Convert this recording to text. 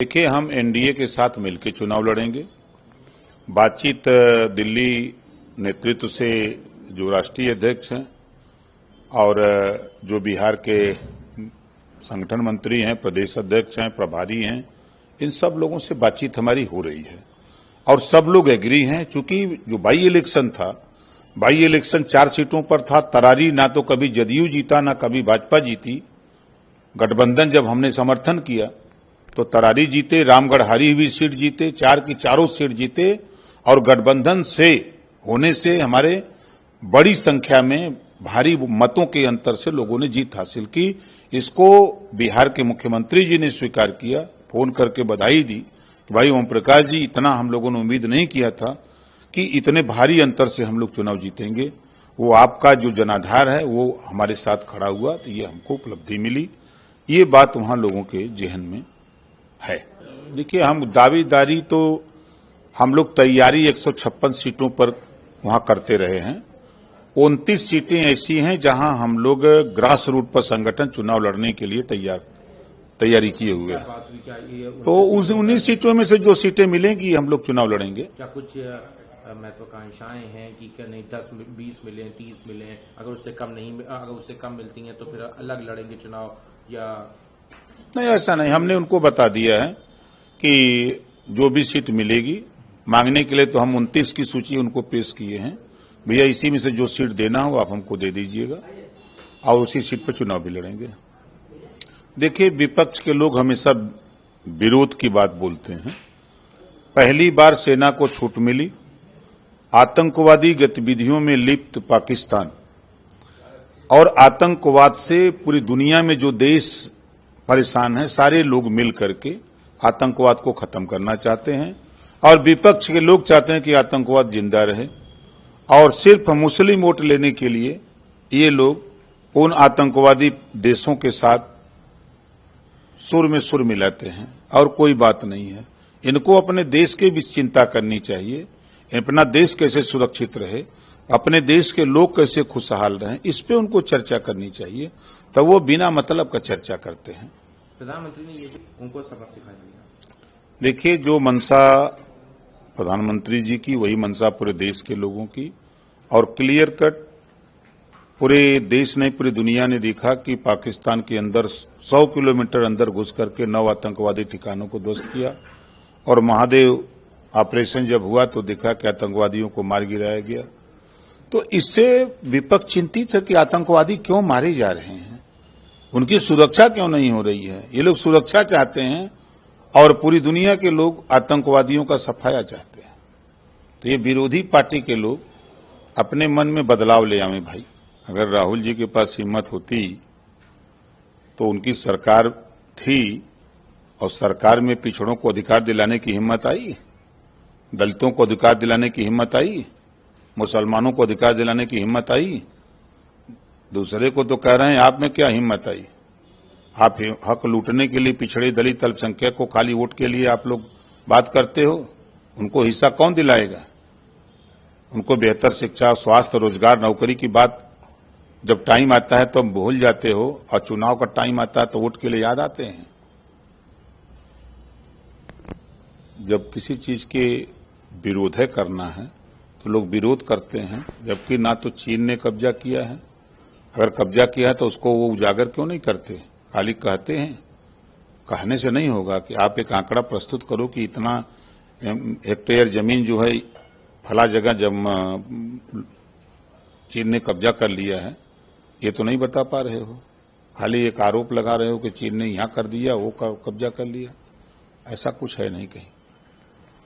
देखिए, हम एनडीए के साथ मिलकर चुनाव लड़ेंगे। बातचीत दिल्ली नेतृत्व से जो राष्ट्रीय अध्यक्ष हैं और जो बिहार के संगठन मंत्री हैं, प्रदेश अध्यक्ष हैं, प्रभारी हैं, इन सब लोगों से बातचीत हमारी हो रही है और सब लोग एग्री हैं। चूंकि जो बाई इलेक्शन था, बाई इलेक्शन 4 सीटों पर था। तरारी ना तो कभी जदयू जीता ना कभी भाजपा जीती। गठबंधन जब हमने समर्थन किया तो तरारी जीते, रामगढ़ हारी हुई सीट जीते, 4 की चारों सीट जीते और गठबंधन से होने से हमारे बड़ी संख्या में भारी मतों के अंतर से लोगों ने जीत हासिल की। इसको बिहार के मुख्यमंत्री जी ने स्वीकार किया, फोन करके बधाई दी कि भाई ओम प्रकाश जी, इतना हम लोगों ने उम्मीद नहीं किया था कि इतने भारी अंतर से हम लोग चुनाव जीतेंगे। वो आपका जो जनाधार है वो हमारे साथ खड़ा हुआ, तो ये हमको उपलब्धि मिली। ये बात वहां लोगों के जेहन में है। देखिए, हम दावेदारी तो हम लोग तैयारी 156 सीटों पर वहां करते रहे हैं। 29 सीटें ऐसी हैं जहां हम लोग ग्रास रूट पर संगठन चुनाव लड़ने के लिए तैयारी किए हुए हैं। तो उस 19 सीटों में से जो सीटें मिलेंगी हम लोग चुनाव लड़ेंगे। क्या कुछ महत्वाकांक्षाएं हैं कि क्या नहीं 10, 20 मिले, 30 मिले, अगर उससे कम मिलती हैं तो फिर अलग लड़ेंगे चुनाव? या नहीं, ऐसा नहीं। हमने उनको बता दिया है कि जो भी सीट मिलेगी, मांगने के लिए तो हम 29 की सूची उनको पेश किए हैं। भैया, इसी में से जो सीट देना हो आप हमको दे दीजिएगा और उसी सीट पर चुनाव भी लड़ेंगे। देखिए, विपक्ष के लोग हमेशा विरोध की बात बोलते हैं। पहली बार सेना को छूट मिली। आतंकवादी गतिविधियों में लिप्त पाकिस्तान और आतंकवाद से पूरी दुनिया में जो देश परेशान है, सारे लोग मिल करके आतंकवाद को खत्म करना चाहते हैं और विपक्ष के लोग चाहते हैं कि आतंकवाद जिंदा रहे और सिर्फ मुस्लिम वोट लेने के लिए ये लोग उन आतंकवादी देशों के साथ सुर में सुर मिलाते हैं और कोई बात नहीं है। इनको अपने देश की भी चिंता करनी चाहिए। अपना देश कैसे सुरक्षित रहे, अपने देश के लोग कैसे खुशहाल रहें, इस पे उनको चर्चा करनी चाहिए। तो वो बिना मतलब का चर्चा करते हैं। प्रधानमंत्री ने ये भी उनको सबक सिखाया। देखिए, जो मंशा प्रधानमंत्री जी की, वही मंशा पूरे देश के लोगों की और क्लियर कट पूरे देश ने, पूरी दुनिया ने देखा कि पाकिस्तान के अंदर 100 किलोमीटर अंदर घुस करके 9 आतंकवादी ठिकानों को ध्वस्त किया और महादेव ऑपरेशन जब हुआ तो देखा कि आतंकवादियों को मार गिराया गया। तो इससे विपक्ष चिंतित है कि आतंकवादी क्यों मारे जा रहे हैं, उनकी सुरक्षा क्यों नहीं हो रही है। ये लोग सुरक्षा चाहते हैं और पूरी दुनिया के लोग आतंकवादियों का सफाया चाहते हैं। तो ये विरोधी पार्टी के लोग अपने मन में बदलाव ले आवे। भाई, अगर राहुल जी के पास हिम्मत होती तो उनकी सरकार थी और सरकार में पिछड़ों को अधिकार दिलाने की हिम्मत आई, दलितों को अधिकार दिलाने की हिम्मत आई, मुसलमानों को अधिकार दिलाने की हिम्मत आई। दूसरे को तो कह रहे हैं आप में क्या हिम्मत आई। आप हक लूटने के लिए पिछड़े दलित अल्पसंख्यक को खाली वोट के लिए आप लोग बात करते हो। उनको हिस्सा कौन दिलाएगा? उनको बेहतर शिक्षा, स्वास्थ्य, रोजगार, नौकरी की बात जब टाइम आता है तो भूल जाते हो और चुनाव का टाइम आता है तो वोट के लिए याद आते हैं। जब किसी चीज के विरोध करना है तो लोग विरोध करते हैं, जबकि ना तो चीन ने कब्जा किया है। अगर कब्जा किया है तो उसको वो उजागर क्यों नहीं करते, खाली कहते हैं। कहने से नहीं होगा कि आप एक आंकड़ा प्रस्तुत करो कि इतना हेक्टेयर जमीन जो है फला जगह जब चीन ने कब्जा कर लिया है, ये तो नहीं बता पा रहे हो। खाली एक आरोप लगा रहे हो कि चीन ने यहां कर दिया, वो कब्जा कर लिया। ऐसा कुछ है नहीं कहीं।